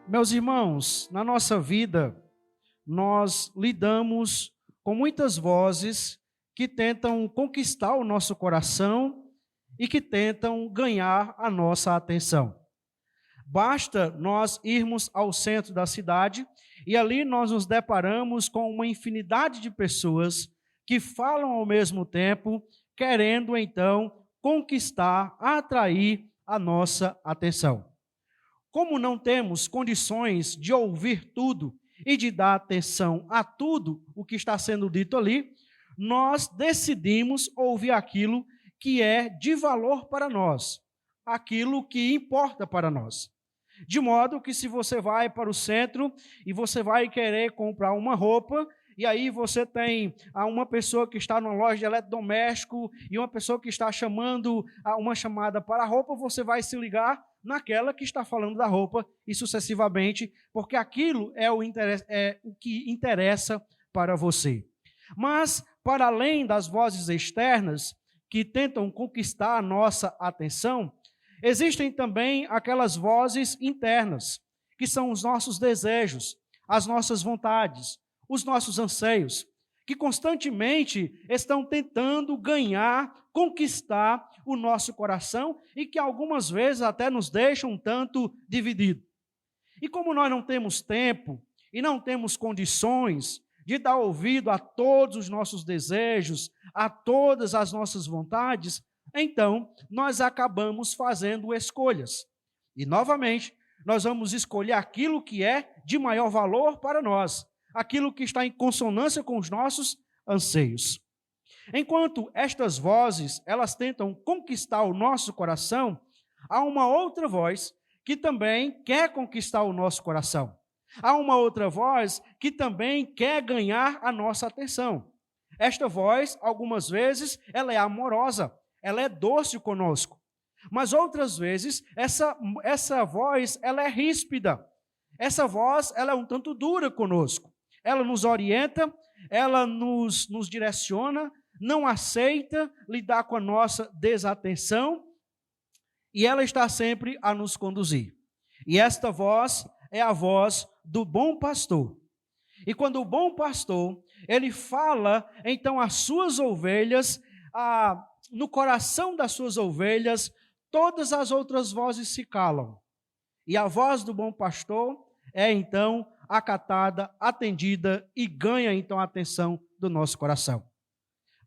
Meus irmãos, na nossa vida, nós lidamos com muitas vozes que tentam conquistar o nosso coração e que tentam ganhar a nossa atenção. Basta nós irmos ao centro da cidade e ali nós nos deparamos com uma infinidade de pessoas que falam ao mesmo tempo, querendo então conquistar, atrair a nossa atenção. Como não temos condições de ouvir tudo e de dar atenção a tudo o que está sendo dito ali, nós decidimos ouvir aquilo que é de valor para nós, aquilo que importa para nós. De modo que se você vai para o centro e você vai querer comprar uma roupa, e aí você tem uma pessoa que está numa loja de eletrodoméstico e uma pessoa que está chamando uma chamada para a roupa, você vai se ligar naquela que está falando da roupa e sucessivamente, porque aquilo é o que interessa para você. Mas, para além das vozes externas que tentam conquistar a nossa atenção, existem também aquelas vozes internas, que são os nossos desejos, as nossas vontades, os nossos anseios, que constantemente estão tentando ganhar, conquistar o nosso coração e que algumas vezes até nos deixam um tanto dividido. E como nós não temos tempo e não temos condições de dar ouvido a todos os nossos desejos, a todas as nossas vontades, então nós acabamos fazendo escolhas. E novamente, nós vamos escolher aquilo que é de maior valor para nós, aquilo que está em consonância com os nossos anseios. Enquanto estas vozes, elas tentam conquistar o nosso coração, há uma outra voz que também quer conquistar o nosso coração. Há uma outra voz que também quer ganhar a nossa atenção. Esta voz, algumas vezes, ela é amorosa, ela é doce conosco. Mas outras vezes, essa voz, ela é ríspida. Essa voz, ela é um tanto dura conosco. Ela nos orienta, ela nos direciona, não aceita lidar com a nossa desatenção e ela está sempre a nos conduzir. E esta voz é a voz do bom pastor. E quando o bom pastor, ele fala, então as suas ovelhas, no coração das suas ovelhas, todas as outras vozes se calam. E a voz do bom pastor é então acatada, atendida e ganha então a atenção do nosso coração.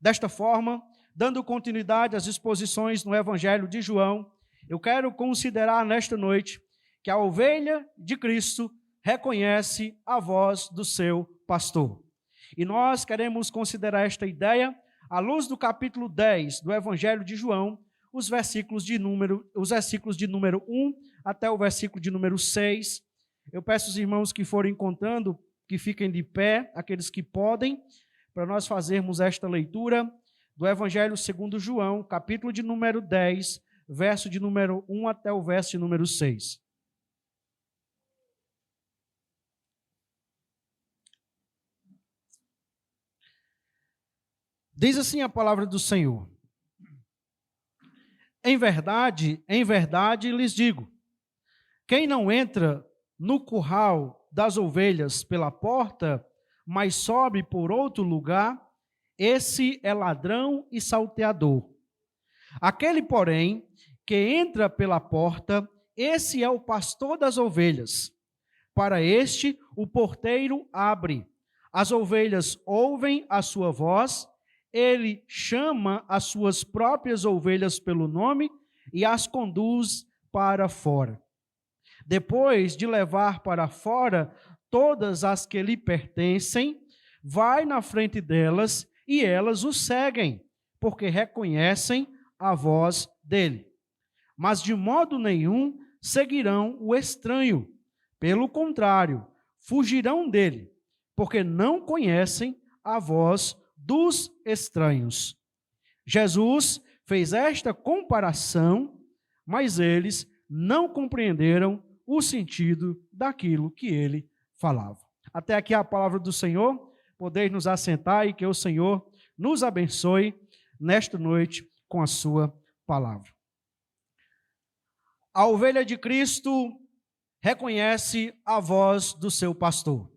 Desta forma, dando continuidade às exposições no Evangelho de João, eu quero considerar nesta noite que a ovelha de Cristo reconhece a voz do seu pastor. E nós queremos considerar esta ideia à luz do capítulo 10 do Evangelho de João, os versículos de número 1 até o versículo de número 6. Eu peço aos irmãos que forem encontrando, que fiquem de pé, aqueles que podem, para nós fazermos esta leitura do Evangelho segundo João, capítulo de número 10, verso de número 1 até o verso de número 6. Diz assim a palavra do Senhor: em verdade lhes digo, quem não entra no curral das ovelhas pela porta, mas sobe por outro lugar, esse é ladrão e salteador. Aquele, porém, que entra pela porta, esse é o pastor das ovelhas. Para este, o porteiro abre. As ovelhas ouvem a sua voz, ele chama as suas próprias ovelhas pelo nome e as conduz para fora. Depois de levar para fora todas as que lhe pertencem, vai na frente delas e elas o seguem, porque reconhecem a voz dele. Mas de modo nenhum seguirão o estranho. Pelo contrário, fugirão dele, porque não conhecem a voz dos estranhos. Jesus fez esta comparação, mas eles não compreenderam o sentido daquilo que ele falava. Até aqui a palavra do Senhor, podeis nos assentar e que o Senhor nos abençoe nesta noite com a sua palavra. A ovelha de Cristo reconhece a voz do seu pastor.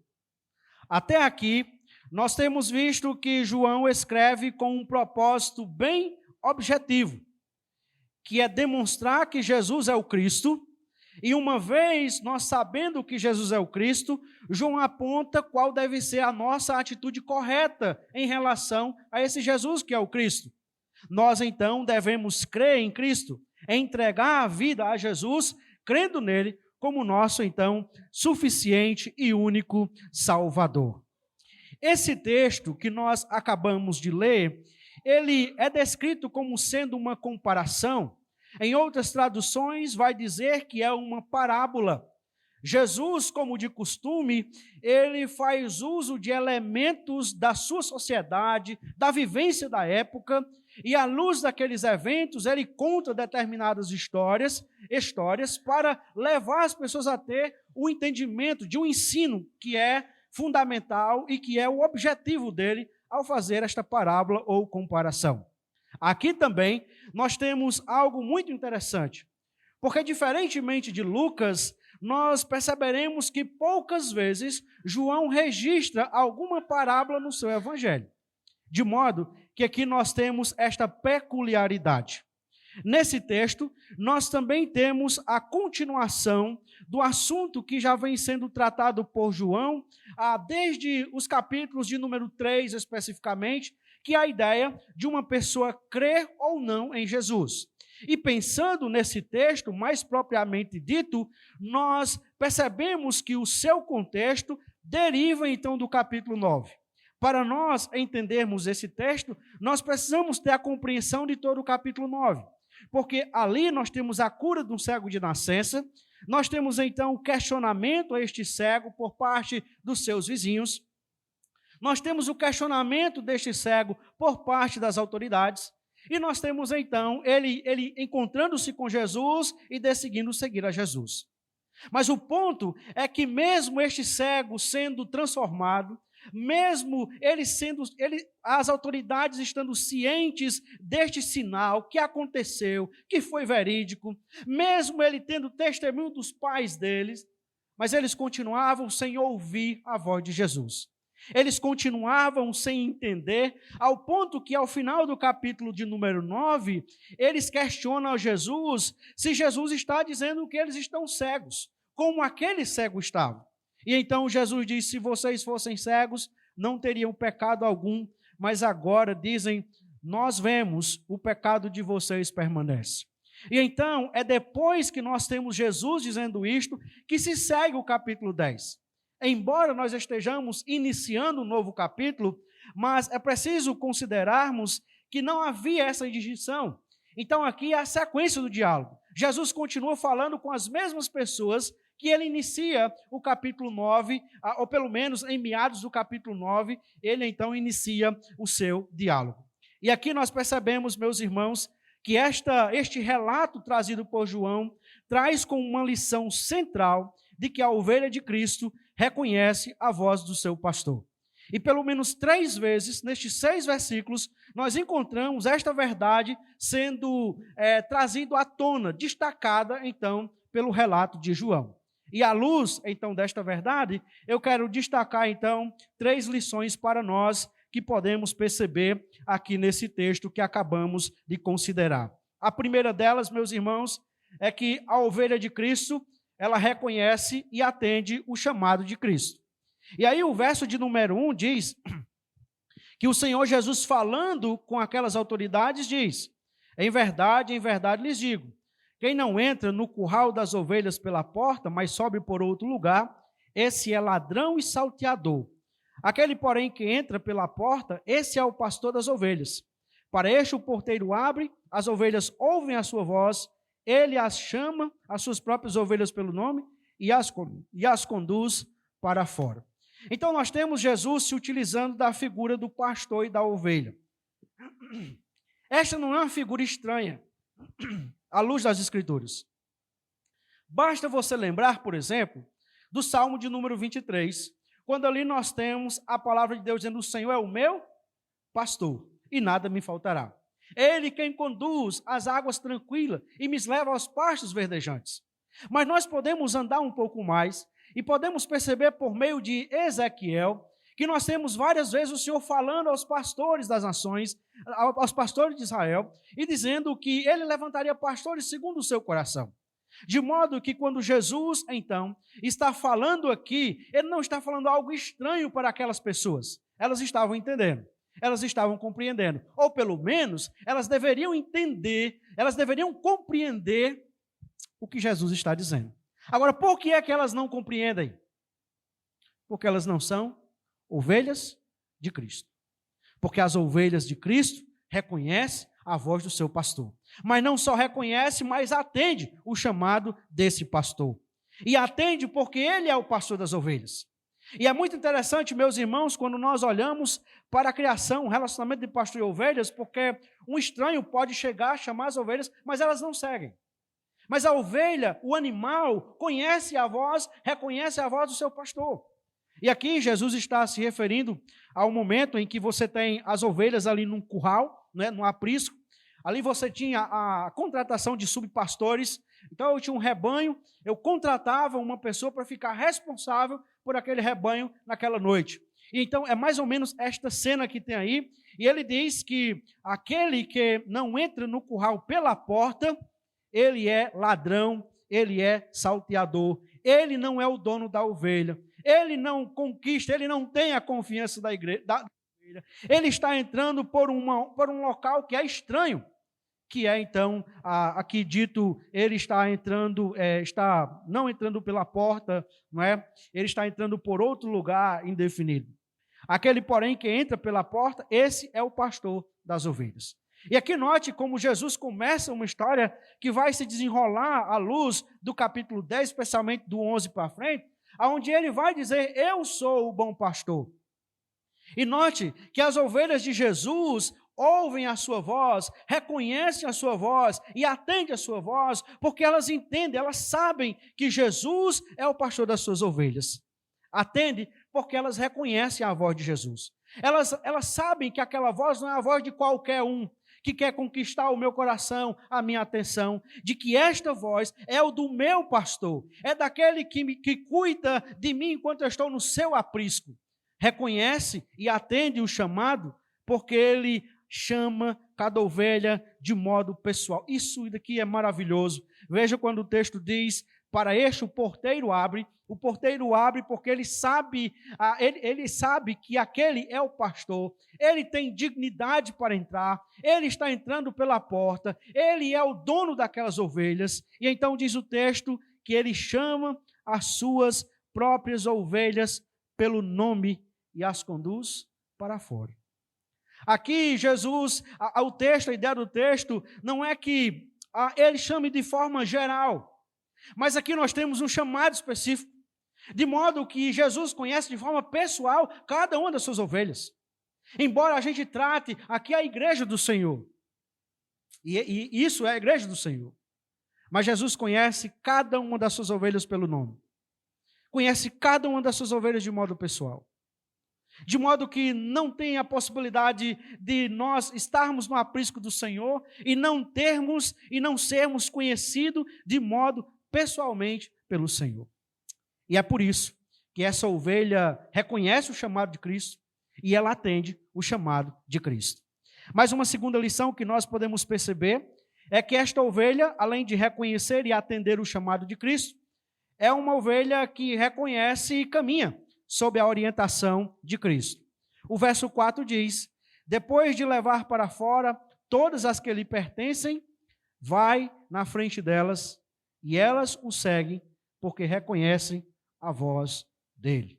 Até aqui, nós temos visto que João escreve com um propósito bem objetivo, que é demonstrar que Jesus é o Cristo. E uma vez nós sabendo que Jesus é o Cristo, João aponta qual deve ser a nossa atitude correta em relação a esse Jesus que é o Cristo. Nós então devemos crer em Cristo, entregar a vida a Jesus, crendo nele como nosso então suficiente e único Salvador. Esse texto que nós acabamos de ler, ele é descrito como sendo uma comparação. Em outras traduções, vai dizer que é uma parábola. Jesus, como de costume, ele faz uso de elementos da sua sociedade, da vivência da época, e à luz daqueles eventos, ele conta determinadas histórias para levar as pessoas a ter o entendimento de um ensino que é fundamental e que é o objetivo dele ao fazer esta parábola ou comparação. Aqui também nós temos algo muito interessante, porque diferentemente de Lucas, nós perceberemos que poucas vezes João registra alguma parábola no seu evangelho, de modo que aqui nós temos esta peculiaridade. Nesse texto, nós também temos a continuação do assunto que já vem sendo tratado por João, desde os capítulos de número 3 especificamente, que é a ideia de uma pessoa crer ou não em Jesus. E pensando nesse texto, mais propriamente dito, nós percebemos que o seu contexto deriva então do capítulo 9. Para nós entendermos esse texto, nós precisamos ter a compreensão de todo o capítulo 9. Porque ali nós temos a cura de um cego de nascença, nós temos então o questionamento a este cego por parte dos seus vizinhos, nós temos o questionamento deste cego por parte das autoridades, e nós temos então ele encontrando-se com Jesus e decidindo seguir a Jesus. Mas o ponto é que mesmo este cego sendo transformado, mesmo as autoridades estando cientes deste sinal que aconteceu, que foi verídico, mesmo ele tendo testemunho dos pais deles, mas eles continuavam sem ouvir a voz de Jesus. Eles continuavam sem entender, ao ponto que ao final do capítulo de número 9, eles questionam a Jesus se Jesus está dizendo que eles estão cegos, como aquele cego estava. E então Jesus diz, se vocês fossem cegos, não teriam pecado algum, mas agora dizem, nós vemos, o pecado de vocês permanece. E então, é depois que nós temos Jesus dizendo isto, que se segue o capítulo 10. Embora nós estejamos iniciando um novo capítulo, mas é preciso considerarmos que não havia essa distinção. Então aqui é a sequência do diálogo. Jesus continua falando com as mesmas pessoas que ele inicia o capítulo 9, ou pelo menos em meados do capítulo 9, ele então inicia o seu diálogo. E aqui nós percebemos, meus irmãos, que este relato trazido por João traz como uma lição central de que a ovelha de Cristo reconhece a voz do seu pastor. E pelo menos 3 vezes, nestes 6 versículos, nós encontramos esta verdade sendo trazida à tona, destacada, então, pelo relato de João. E à luz, então, desta verdade, eu quero destacar, então, 3 lições para nós que podemos perceber aqui nesse texto que acabamos de considerar. A primeira delas, meus irmãos, é que a ovelha de Cristo, ela reconhece e atende o chamado de Cristo. E aí o verso de número 1 diz que o Senhor Jesus, falando com aquelas autoridades, diz, em verdade lhes digo, quem não entra no curral das ovelhas pela porta, mas sobe por outro lugar, esse é ladrão e salteador. Aquele, porém, que entra pela porta, esse é o pastor das ovelhas. Para este o porteiro abre, as ovelhas ouvem a sua voz, ele as chama, as suas próprias ovelhas pelo nome, e as conduz para fora. Então nós temos Jesus se utilizando da figura do pastor e da ovelha. Esta não é uma figura estranha, à luz das Escrituras. Basta você lembrar, por exemplo, do Salmo de número 23, quando ali nós temos a palavra de Deus dizendo, o Senhor é o meu pastor, e nada me faltará. Ele quem conduz as águas tranquilas e me leva aos pastos verdejantes. Mas nós podemos andar um pouco mais e podemos perceber por meio de Ezequiel que nós temos várias vezes o Senhor falando aos pastores das nações, aos pastores de Israel, e dizendo que ele levantaria pastores segundo o seu coração. De modo que quando Jesus, então, está falando aqui, ele não está falando algo estranho para aquelas pessoas. Elas estavam entendendo, elas estavam compreendendo, ou pelo menos elas deveriam entender, elas deveriam compreender o que Jesus está dizendo. Agora, por que é que elas não compreendem? Porque elas não são ovelhas de Cristo. Porque as ovelhas de Cristo reconhecem a voz do seu pastor. Mas não só reconhece, mas atende o chamado desse pastor. E atende porque ele é o pastor das ovelhas. E é muito interessante, meus irmãos, quando nós olhamos para a criação, o relacionamento de pastor e ovelhas, porque um estranho pode chegar, chamar as ovelhas, mas elas não seguem. Mas a ovelha, o animal, conhece a voz, reconhece a voz do seu pastor. E aqui Jesus está se referindo ao momento em que você tem as ovelhas ali num curral, né, num aprisco. Ali você tinha a contratação de subpastores. Então eu tinha um rebanho, eu contratava uma pessoa para ficar responsável por aquele rebanho naquela noite. E então é mais ou menos esta cena que tem aí. E ele diz que aquele que não entra no curral pela porta, ele é ladrão, ele é salteador, ele não é o dono da ovelha, ele não conquista, ele não tem a confiança da ovelha, ele está entrando por um local que é estranho, que é então, aqui dito, ele está entrando, está não entrando pela porta, não é? Ele está entrando por outro lugar indefinido. Aquele, porém, que entra pela porta, esse é o pastor das ovelhas. E aqui note como Jesus começa uma história que vai se desenrolar à luz do capítulo 10, especialmente do 11 para frente, onde ele vai dizer, eu sou o bom pastor. E note que as ovelhas de Jesus ouvem a sua voz, reconhecem a sua voz e atendem a sua voz, porque elas entendem, elas sabem que Jesus é o pastor das suas ovelhas. Atende porque elas reconhecem a voz de Jesus. Elas sabem que aquela voz não é a voz de qualquer um, que quer conquistar o meu coração, a minha atenção, de que esta voz é o do meu pastor, é daquele que cuida de mim enquanto eu estou no seu aprisco. Reconhece e atende o chamado, porque ele chama cada ovelha de modo pessoal. Isso daqui é maravilhoso. Veja quando o texto diz, para este o porteiro abre porque ele sabe que aquele é o pastor, ele tem dignidade para entrar, ele está entrando pela porta, ele é o dono daquelas ovelhas, e então diz o texto que ele chama as suas próprias ovelhas pelo nome e as conduz para fora. Aqui Jesus, a ideia do texto não é que ele chame de forma geral, mas aqui nós temos um chamado específico, de modo que Jesus conhece de forma pessoal cada uma das suas ovelhas. Embora a gente trate aqui a igreja do Senhor, e isso é a igreja do Senhor, mas Jesus conhece cada uma das suas ovelhas pelo nome, conhece cada uma das suas ovelhas de modo pessoal, de modo que não tem a possibilidade de nós estarmos no aprisco do Senhor e não sermos conhecidos de modo pessoalmente pelo Senhor. E é por isso que essa ovelha reconhece o chamado de Cristo e ela atende o chamado de Cristo. Mas uma segunda lição que nós podemos perceber é que esta ovelha, além de reconhecer e atender o chamado de Cristo, é uma ovelha que reconhece e caminha sob a orientação de Cristo. O verso 4 diz, depois de levar para fora todas as que lhe pertencem, vai na frente delas e elas o seguem porque reconhecem a voz dele.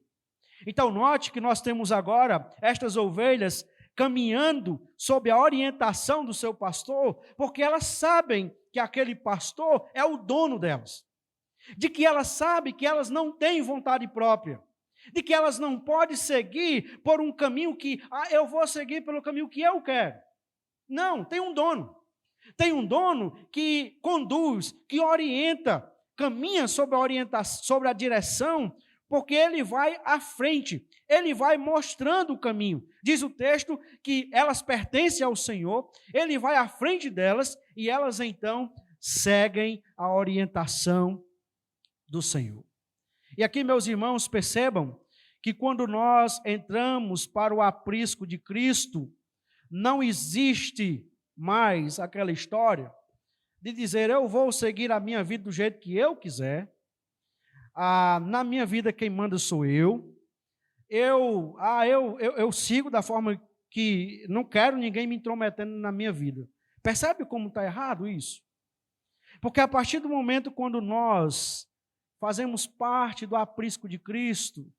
Então note que nós temos agora estas ovelhas caminhando sob a orientação do seu pastor, porque elas sabem que aquele pastor é o dono delas, de que elas sabem que elas não têm vontade própria, de que elas não podem seguir por um caminho que, eu vou seguir pelo caminho que eu quero. Não, tem um dono. Tem um dono que conduz, que orienta, caminha sobre a orientação, sobre a direção, porque ele vai à frente, ele vai mostrando o caminho. Diz o texto que elas pertencem ao Senhor, ele vai à frente delas e elas então seguem a orientação do Senhor. E aqui, meus irmãos, percebam que quando nós entramos para o aprisco de Cristo, não existe mais aquela história de dizer, eu vou seguir a minha vida do jeito que eu quiser, na minha vida quem manda sou eu sigo da forma que não quero ninguém me intrometendo na minha vida. Percebe como está errado isso? Porque a partir do momento quando nós fazemos parte do aprisco de Cristo,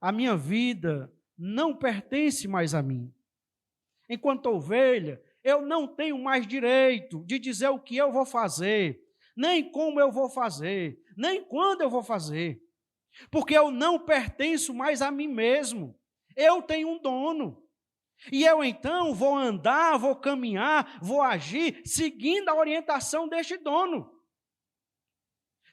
a minha vida não pertence mais a mim. Enquanto ovelha, eu não tenho mais direito de dizer o que eu vou fazer, nem como eu vou fazer, nem quando eu vou fazer, porque eu não pertenço mais a mim mesmo. Eu tenho um dono. E eu então vou andar, vou caminhar, vou agir seguindo a orientação deste dono.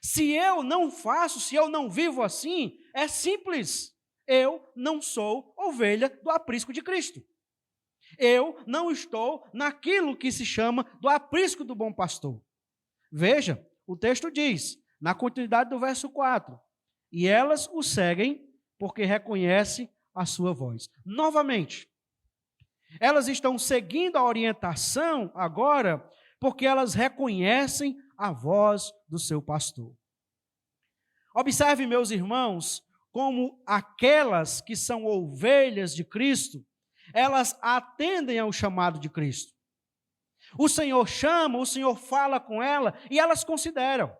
Se eu não faço, se eu não vivo assim, é simples. Eu não sou ovelha do aprisco de Cristo. Eu não estou naquilo que se chama do aprisco do bom pastor. Veja, o texto diz, na continuidade do verso 4, e elas o seguem porque reconhecem a sua voz. Novamente, elas estão seguindo a orientação agora porque elas reconhecem a voz do seu pastor. Observe, meus irmãos, como aquelas que são ovelhas de Cristo, elas atendem ao chamado de Cristo. O Senhor chama, o Senhor fala com ela e elas consideram.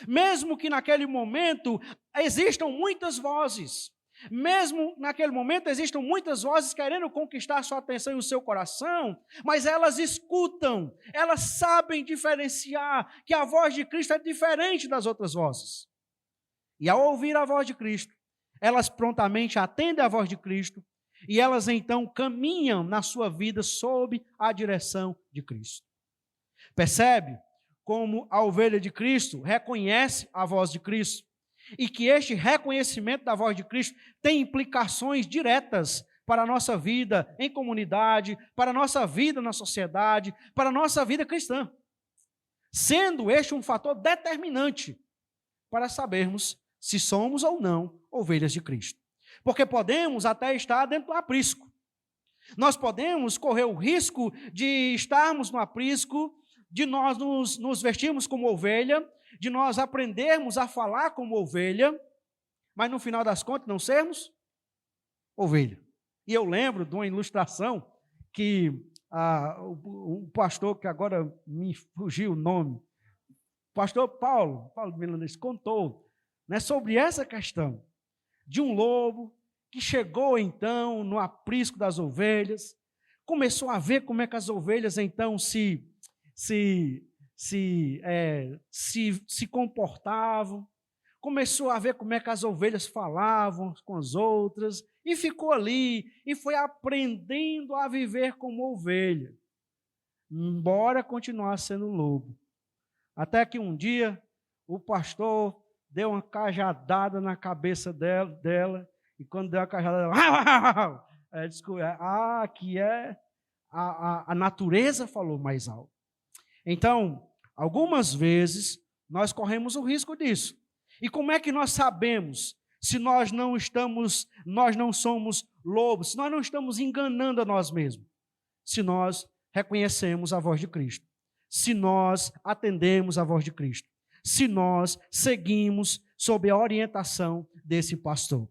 Mesmo que naquele momento existam muitas vozes, mesmo naquele momento existam muitas vozes querendo conquistar a sua atenção e o seu coração, mas elas escutam, elas sabem diferenciar que a voz de Cristo é diferente das outras vozes. E ao ouvir a voz de Cristo, elas prontamente atendem a voz de Cristo e elas então caminham na sua vida sob a direção de Cristo. Percebe como a ovelha de Cristo reconhece a voz de Cristo e que este reconhecimento da voz de Cristo tem implicações diretas para a nossa vida em comunidade, para a nossa vida na sociedade, para a nossa vida cristã, sendo este um fator determinante para sabermos se somos ou não ovelhas de Cristo. Porque podemos até estar dentro do aprisco. Nós podemos correr o risco de estarmos no aprisco, de nós nos vestirmos como ovelha, de nós aprendermos a falar como ovelha, mas no final das contas não sermos ovelha. E eu lembro de uma ilustração que um pastor, que agora me fugiu o nome, o pastor Paulo Milanês contou, né, sobre essa questão de um lobo que chegou então no aprisco das ovelhas, começou a ver como é que as ovelhas então se comportavam, começou a ver como é que as ovelhas falavam com as outras, e ficou ali, e foi aprendendo a viver como ovelha, embora continuasse sendo lobo. Até que um dia, o pastor deu uma cajadada na cabeça dela, e quando deu a cajadada, ela descobriu, que a natureza falou mais alto. Então, algumas vezes, nós corremos o risco disso. E como é que nós sabemos se nós não somos lobos, se nós não estamos enganando a nós mesmos? Se nós reconhecemos a voz de Cristo, se nós atendemos a voz de Cristo, se nós seguimos sob a orientação desse pastor.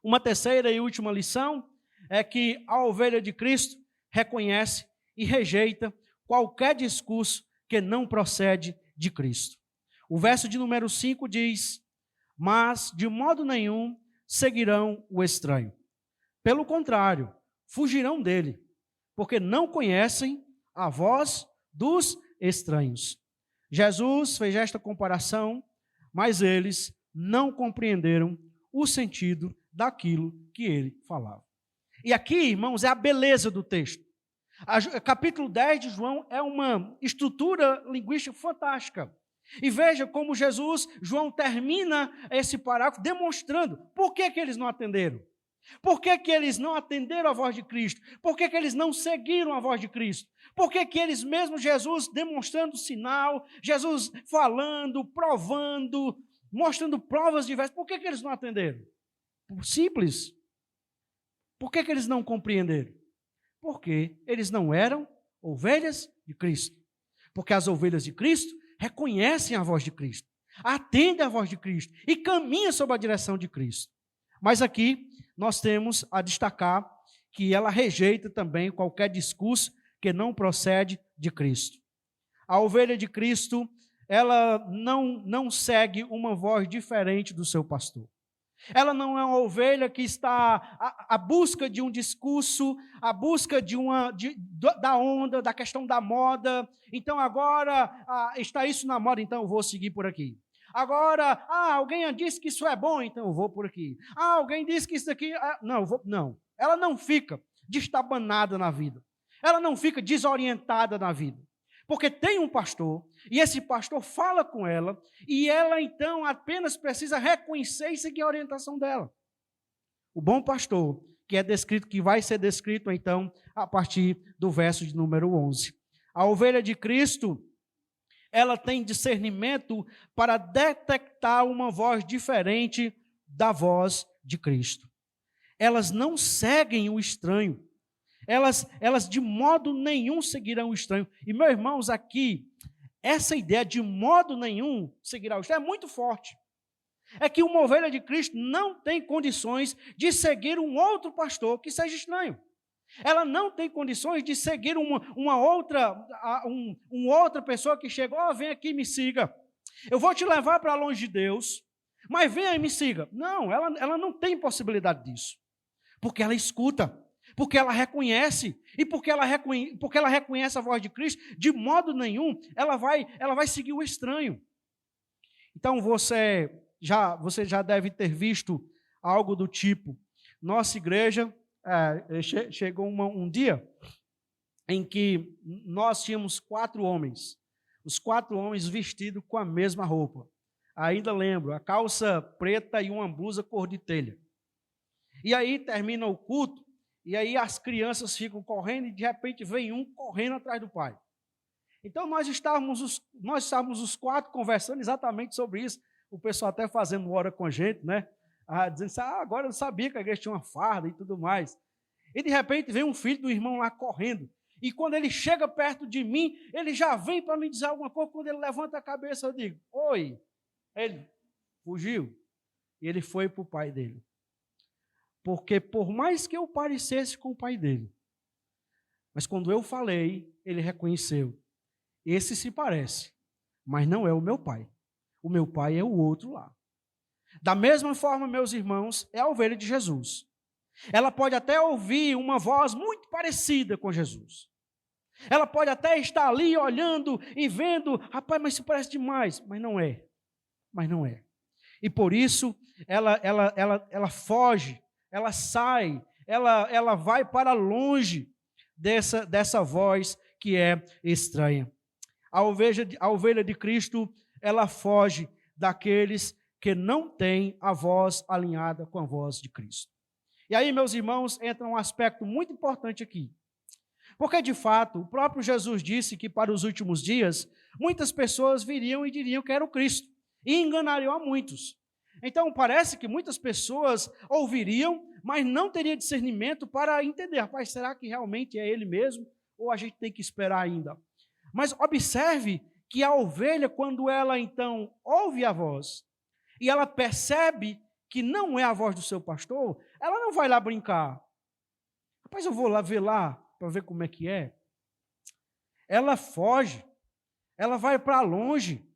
Uma terceira e última lição é que a ovelha de Cristo reconhece e rejeita qualquer discurso que não procede de Cristo. O verso de número 5 diz, mas de modo nenhum seguirão o estranho. Pelo contrário, fugirão dele, porque não conhecem a voz dos estranhos. Jesus fez esta comparação, mas eles não compreenderam o sentido daquilo que ele falava. E aqui, irmãos, é a beleza do texto. Capítulo 10 de João é uma estrutura linguística fantástica. E veja como João termina esse parágrafo demonstrando por que eles não atenderam. Por que eles não atenderam a voz de Cristo? Por que eles não seguiram a voz de Cristo? Por que eles mesmo, Jesus demonstrando sinal, Jesus falando, provando, mostrando provas diversas. Por que eles não atenderam? Simples. Por que eles não compreenderam? Porque eles não eram ovelhas de Cristo. Porque as ovelhas de Cristo reconhecem a voz de Cristo, atendem a voz de Cristo e caminham sob a direção de Cristo. Mas aqui nós temos a destacar que ela rejeita também qualquer discurso que não procede de Cristo. A ovelha de Cristo, ela não segue uma voz diferente do seu pastor. Ela não é uma ovelha que está à busca de um discurso, à busca da onda, da questão da moda. Então agora está isso na moda, então eu vou seguir por aqui. Agora, alguém disse que isso é bom, então eu vou por aqui. Alguém disse que isso aqui... não, eu vou... Não. Ela não fica destabanada na vida. Ela não fica desorientada na vida. Porque tem um pastor, e esse pastor fala com ela, e ela então apenas precisa reconhecer e seguir a orientação dela. O bom pastor, que é descrito, que vai ser descrito então a partir do verso de número 11. A ovelha de Cristo, ela tem discernimento para detectar uma voz diferente da voz de Cristo. Elas não seguem o estranho. Elas de modo nenhum seguirão o estranho. E, meus irmãos, aqui, essa ideia de modo nenhum seguirá o estranho é muito forte. É que uma ovelha de Cristo não tem condições de seguir um outro pastor que seja estranho. Ela não tem condições de seguir uma outra pessoa que chega, vem aqui e me siga. Eu vou te levar para longe de Deus, mas venha e me siga. Não, ela não tem possibilidade disso. Porque ela escuta. Porque ela reconhece, e porque ela reconhece a voz de Cristo, de modo nenhum ela vai seguir o estranho. Então você já deve ter visto algo do tipo. Nossa igreja, chegou um dia em que nós tínhamos 4 homens, os 4 homens vestidos com a mesma roupa. Ainda lembro, a calça preta e uma blusa cor de telha. E aí termina o culto, e aí as crianças ficam correndo e de repente vem um correndo atrás do pai. Então nós estávamos os 4 conversando exatamente sobre isso. O pessoal até fazendo hora com a gente, né? Dizendo assim, agora eu sabia que a igreja tinha uma farda e tudo mais. E de repente vem um filho do irmão lá correndo. E quando ele chega perto de mim, ele já vem para me dizer alguma coisa. Quando ele levanta a cabeça, eu digo, oi. Ele fugiu. E ele foi para o pai dele. Porque por mais que eu parecesse com o pai dele, mas quando eu falei, ele reconheceu. Esse se parece, mas não é o meu pai. O meu pai é o outro lá. Da mesma forma, meus irmãos, é a ovelha de Jesus. Ela pode até ouvir uma voz muito parecida com Jesus. Ela pode até estar ali olhando e vendo, rapaz, mas isso parece demais. Mas não é. Mas não é. E por isso, ela foge. Ela sai, ela vai para longe dessa voz que é estranha. A ovelha de Cristo, ela foge daqueles que não têm a voz alinhada com a voz de Cristo. E aí, meus irmãos, entra um aspecto muito importante aqui. Porque, de fato, o próprio Jesus disse que para os últimos dias, muitas pessoas viriam e diriam que era o Cristo, e enganariam a muitos. Então, parece que muitas pessoas ouviriam, mas não teriam discernimento para entender, rapaz, será que realmente é ele mesmo? Ou a gente tem que esperar ainda? Mas observe que a ovelha, quando ela então ouve a voz, e ela percebe que não é a voz do seu pastor, ela não vai lá brincar. Rapaz, eu vou lá ver para ver como é que é. Ela foge, ela vai para longe.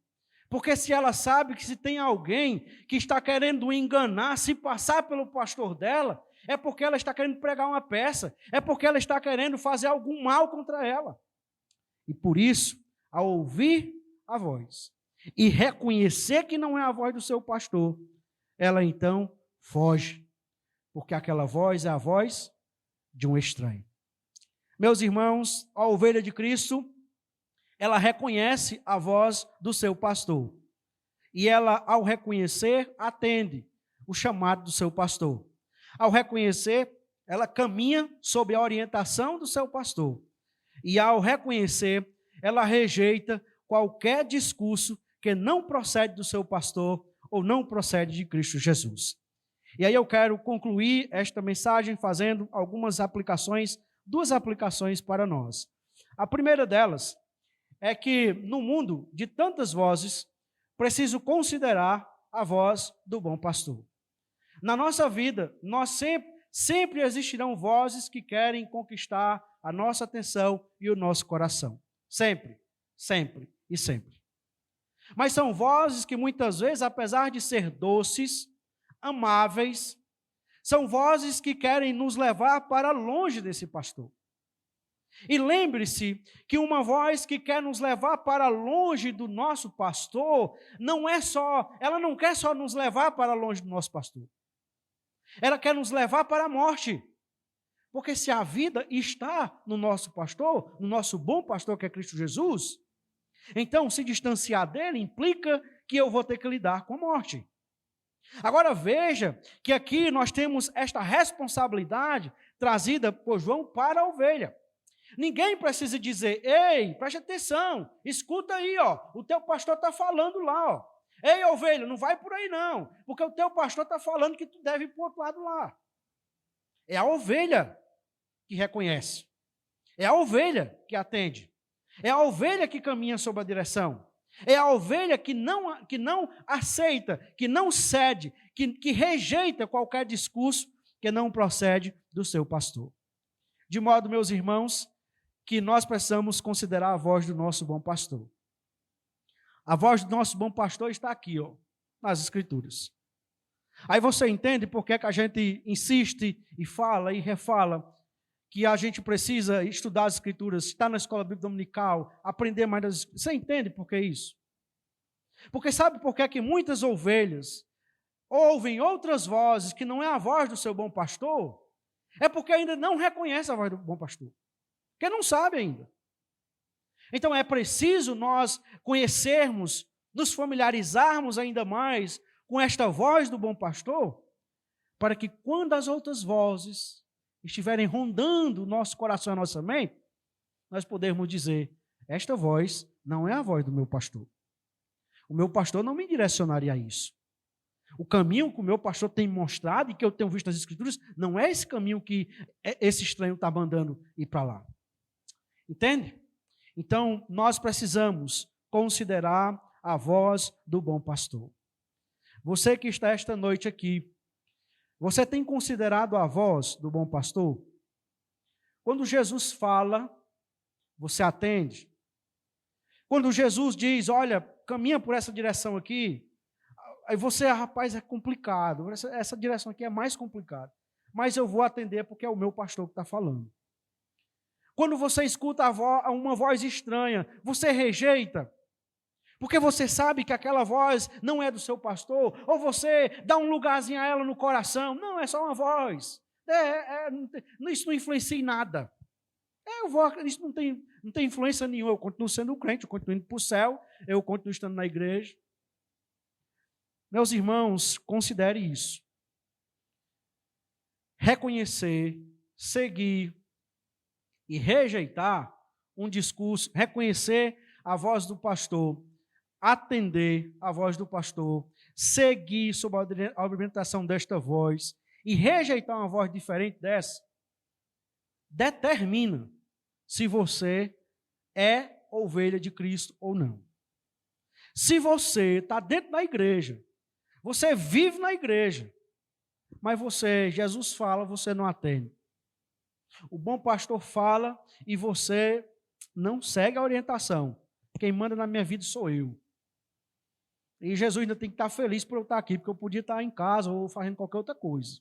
Porque se ela sabe que se tem alguém que está querendo enganar, se passar pelo pastor dela, é porque ela está querendo pregar uma peça, é porque ela está querendo fazer algum mal contra ela. E por isso, ao ouvir a voz e reconhecer que não é a voz do seu pastor, ela então foge, porque aquela voz é a voz de um estranho. Meus irmãos, a ovelha de Cristo, ela reconhece a voz do seu pastor. E ela, ao reconhecer, atende o chamado do seu pastor. Ao reconhecer, ela caminha sob a orientação do seu pastor. E ao reconhecer, ela rejeita qualquer discurso que não procede do seu pastor ou não procede de Cristo Jesus. E aí eu quero concluir esta mensagem fazendo algumas aplicações, duas aplicações para nós. A primeira delas é que no mundo de tantas vozes, preciso considerar a voz do bom pastor. Na nossa vida, nós sempre existirão vozes que querem conquistar a nossa atenção e o nosso coração. Sempre, sempre e sempre. Mas são vozes que muitas vezes, apesar de ser doces, amáveis, são vozes que querem nos levar para longe desse pastor. E lembre-se que uma voz que quer nos levar para longe do nosso pastor, ela não quer só nos levar para longe do nosso pastor. Ela quer nos levar para a morte. Porque se a vida está no nosso pastor, no nosso bom pastor que é Cristo Jesus, então se distanciar dele implica que eu vou ter que lidar com a morte. Agora veja que aqui nós temos esta responsabilidade trazida por João para a ovelha. Ninguém precisa dizer, ei, preste atenção, escuta aí, ó, o teu pastor está falando lá, ó. Ei, ovelha, não vai por aí não, porque o teu pastor está falando que tu deve ir para o outro lado lá. É a ovelha que reconhece, é a ovelha que atende, é a ovelha que caminha sob a direção, é a ovelha que não aceita, que não cede, que rejeita qualquer discurso que não procede do seu pastor. De modo, meus irmãos, que nós precisamos considerar a voz do nosso bom pastor. A voz do nosso bom pastor está aqui, ó, nas Escrituras. Aí você entende por que a gente insiste e fala e refala que a gente precisa estudar as Escrituras, estar na escola bíblica dominical, aprender mais das Escrituras. Você entende por que isso? Porque sabe por que muitas ovelhas ouvem outras vozes que não é a voz do seu bom pastor? É porque ainda não reconhece a voz do bom pastor. Porque não sabe ainda. Então é preciso nós conhecermos, nos familiarizarmos ainda mais com esta voz do bom pastor, para que quando as outras vozes estiverem rondando o nosso coração e a nossa mente, nós podermos dizer, esta voz não é a voz do meu pastor. O meu pastor não me direcionaria a isso. O caminho que o meu pastor tem mostrado e que eu tenho visto nas Escrituras, não é esse caminho que esse estranho está mandando ir para lá. Entende? Então, nós precisamos considerar a voz do bom pastor. Você que está esta noite aqui, você tem considerado a voz do bom pastor? Quando Jesus fala, você atende? Quando Jesus diz, olha, caminha por essa direção aqui, aí você, rapaz, é complicado, essa direção aqui é mais complicada, mas eu vou atender porque é o meu pastor que está falando. Quando você escuta uma voz estranha, você rejeita, porque você sabe que aquela voz não é do seu pastor, ou você dá um lugarzinho a ela no coração. Não, é só uma voz. Isso não influencia em nada. Isso não tem influência nenhuma. Eu continuo sendo um crente, eu continuo indo para o céu, eu continuo estando na igreja. Meus irmãos, considere isso. Reconhecer, seguir e rejeitar um discurso, reconhecer a voz do pastor, atender a voz do pastor, seguir sob a orientação desta voz e rejeitar uma voz diferente dessa, determina se você é ovelha de Cristo ou não. Se você está dentro da igreja, você vive na igreja, mas Jesus fala, você não atende. O bom pastor fala e você não segue a orientação. Quem manda na minha vida sou eu. E Jesus ainda tem que estar feliz por eu estar aqui, porque eu podia estar em casa ou fazendo qualquer outra coisa.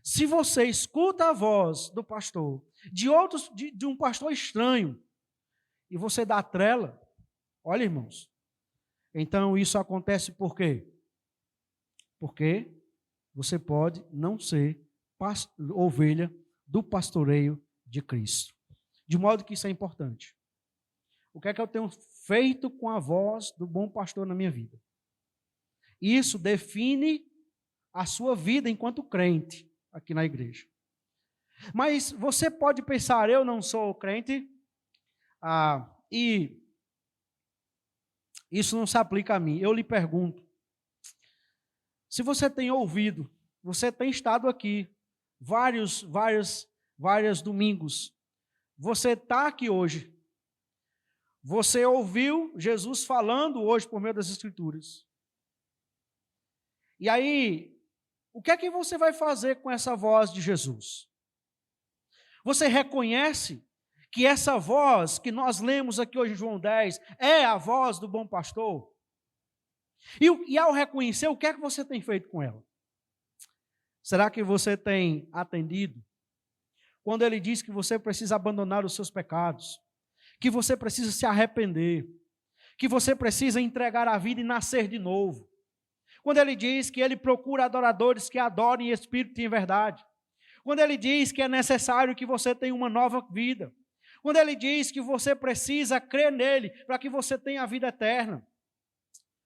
Se você escuta a voz do pastor, de um pastor estranho, e você dá trela, olha, irmãos, então isso acontece por quê? Porque você pode não ser ovelha do pastoreio de Cristo. De modo que isso é importante. O que é que eu tenho feito com a voz do bom pastor na minha vida? Isso define a sua vida enquanto crente aqui na igreja. Mas você pode pensar, eu não sou crente, e isso não se aplica a mim. Eu lhe pergunto, Se você tem ouvido, você tem estado aqui vários domingos, você está aqui hoje, você ouviu Jesus falando hoje por meio das Escrituras. E aí, o que é que você vai fazer com essa voz de Jesus? Você reconhece que essa voz que nós lemos aqui hoje em João 10 é a voz do bom pastor? E ao reconhecer, o que é que você tem feito com ela? Será que você tem atendido? Quando ele diz que você precisa abandonar os seus pecados, que você precisa se arrepender, que você precisa entregar a vida e nascer de novo. Quando ele diz que ele procura adoradores que adorem em espírito e em verdade. Quando ele diz que é necessário que você tenha uma nova vida. Quando ele diz que você precisa crer nele para que você tenha a vida eterna.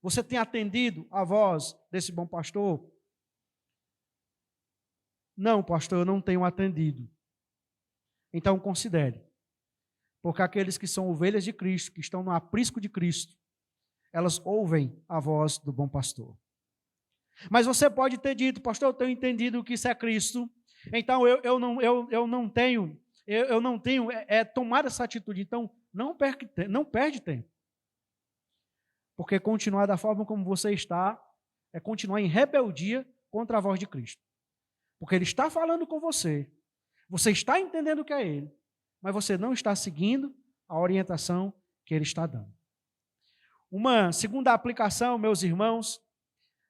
Você tem atendido a voz desse bom pastor? Não, pastor, eu não tenho atendido. Então considere. Porque aqueles que são ovelhas de Cristo, que estão no aprisco de Cristo, elas ouvem a voz do bom pastor. Mas você pode ter dito, pastor, eu tenho entendido que isso é Cristo, então eu não tenho tomar essa atitude. Então não perde tempo. Porque continuar da forma como você está é continuar em rebeldia contra a voz de Cristo. Porque Ele está falando com você, você está entendendo o que é Ele, mas você não está seguindo a orientação que Ele está dando. Uma segunda aplicação, meus irmãos,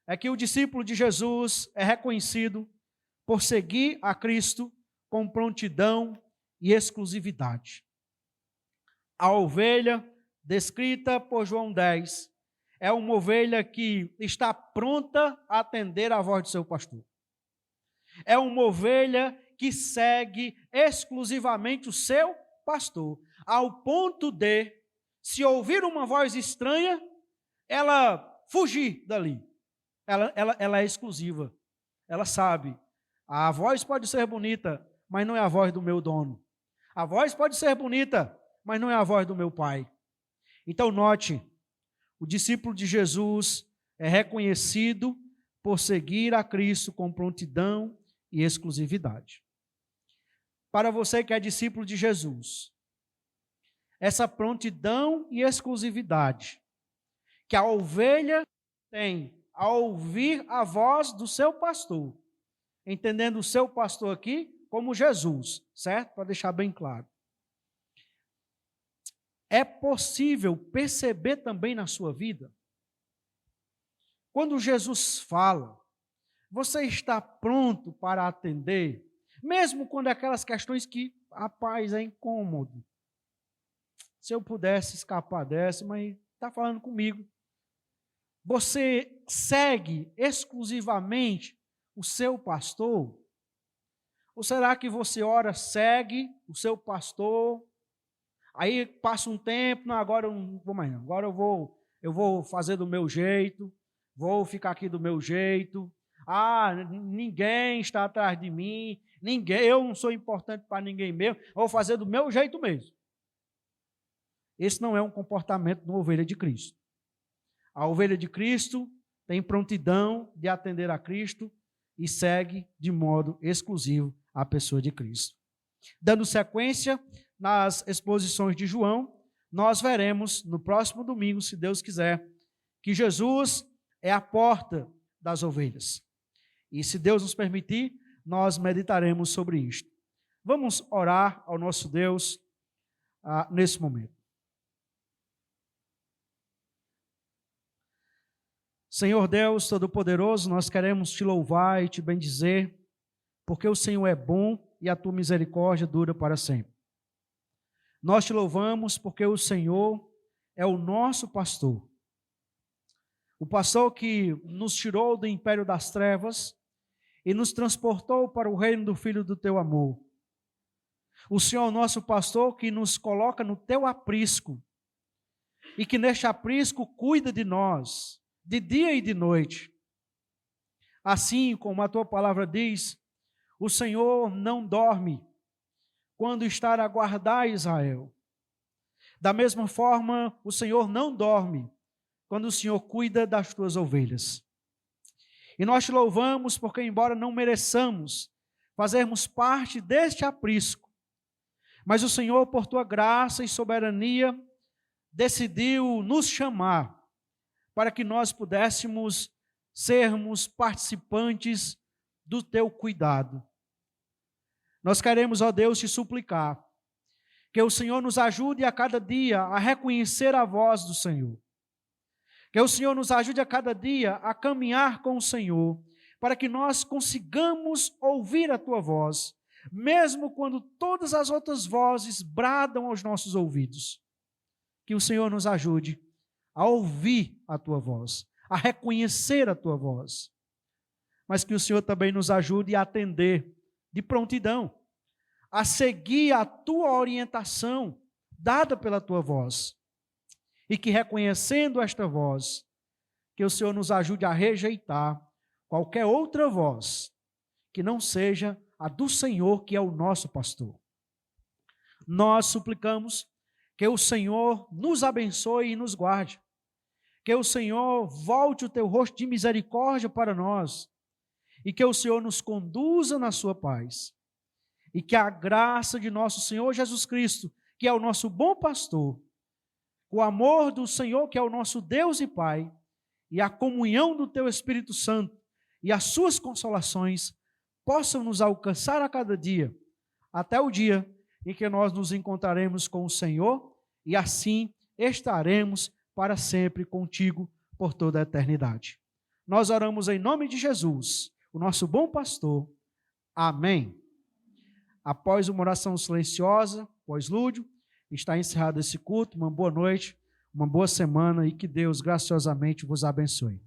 é que o discípulo de Jesus é reconhecido por seguir a Cristo com prontidão e exclusividade. A ovelha descrita por João 10 é uma ovelha que está pronta a atender à voz do seu pastor. É uma ovelha que segue exclusivamente o seu pastor, ao ponto de, se ouvir uma voz estranha, ela fugir dali. Ela é exclusiva. Ela sabe, a voz pode ser bonita, mas não é a voz do meu dono. A voz pode ser bonita, mas não é a voz do meu pai. Então note, o discípulo de Jesus é reconhecido por seguir a Cristo com prontidão e exclusividade. Para você que é discípulo de Jesus, essa prontidão e exclusividade que a ovelha tem ao ouvir a voz do seu pastor, entendendo o seu pastor aqui como Jesus, certo? Para deixar bem claro. É possível perceber também na sua vida, quando Jesus fala, você está pronto para atender, mesmo quando aquelas questões que, rapaz, é incômodo. Se eu pudesse escapar dessa, mas está falando comigo. Você segue exclusivamente o seu pastor? Ou será que você ora, segue o seu pastor, aí passa um tempo, não, agora eu não vou mais não, agora eu vou fazer do meu jeito, vou ficar aqui do meu jeito, ninguém está atrás de mim, eu não sou importante para ninguém mesmo, vou fazer do meu jeito mesmo. Esse não é um comportamento de uma ovelha de Cristo. A ovelha de Cristo tem prontidão de atender a Cristo e segue de modo exclusivo a pessoa de Cristo. Dando sequência nas exposições de João, nós veremos no próximo domingo, se Deus quiser, que Jesus é a porta das ovelhas. E se Deus nos permitir, nós meditaremos sobre isto. Vamos orar ao nosso Deus nesse momento. Senhor Deus Todo-Poderoso, nós queremos te louvar e te bendizer, porque o Senhor é bom e a tua misericórdia dura para sempre. Nós te louvamos porque o Senhor é o nosso pastor. O pastor que nos tirou do império das trevas e nos transportou para o reino do Filho do teu amor. O Senhor é o nosso pastor que nos coloca no teu aprisco e que neste aprisco cuida de nós, de dia e de noite. Assim como a tua palavra diz, o Senhor não dorme quando está a guardar Israel. Da mesma forma, o Senhor não dorme quando o Senhor cuida das tuas ovelhas. E nós te louvamos porque, embora não mereçamos fazermos parte deste aprisco, mas o Senhor, por tua graça e soberania, decidiu nos chamar para que nós pudéssemos sermos participantes do teu cuidado. Nós queremos, ó Deus, te suplicar que o Senhor nos ajude a cada dia a reconhecer a voz do Senhor. Que o Senhor nos ajude a cada dia a caminhar com o Senhor, para que nós consigamos ouvir a tua voz, mesmo quando todas as outras vozes bradam aos nossos ouvidos. Que o Senhor nos ajude a ouvir a tua voz, a reconhecer a tua voz, mas que o Senhor também nos ajude a atender de prontidão, a seguir a tua orientação dada pela tua voz, e que, reconhecendo esta voz, que o Senhor nos ajude a rejeitar qualquer outra voz que não seja a do Senhor, que é o nosso pastor. Nós suplicamos que o Senhor nos abençoe e nos guarde, que o Senhor volte o teu rosto de misericórdia para nós, e que o Senhor nos conduza na sua paz, e que a graça de nosso Senhor Jesus Cristo, que é o nosso bom pastor, o amor do Senhor, que é o nosso Deus e Pai, e a comunhão do teu Espírito Santo e as suas consolações possam nos alcançar a cada dia, até o dia em que nós nos encontraremos com o Senhor, e assim estaremos para sempre contigo por toda a eternidade. Nós oramos em nome de Jesus, o nosso bom pastor. Amém. Após uma oração silenciosa, pós-lúdio, está encerrado esse culto. Uma boa noite, uma boa semana, e que Deus graciosamente vos abençoe.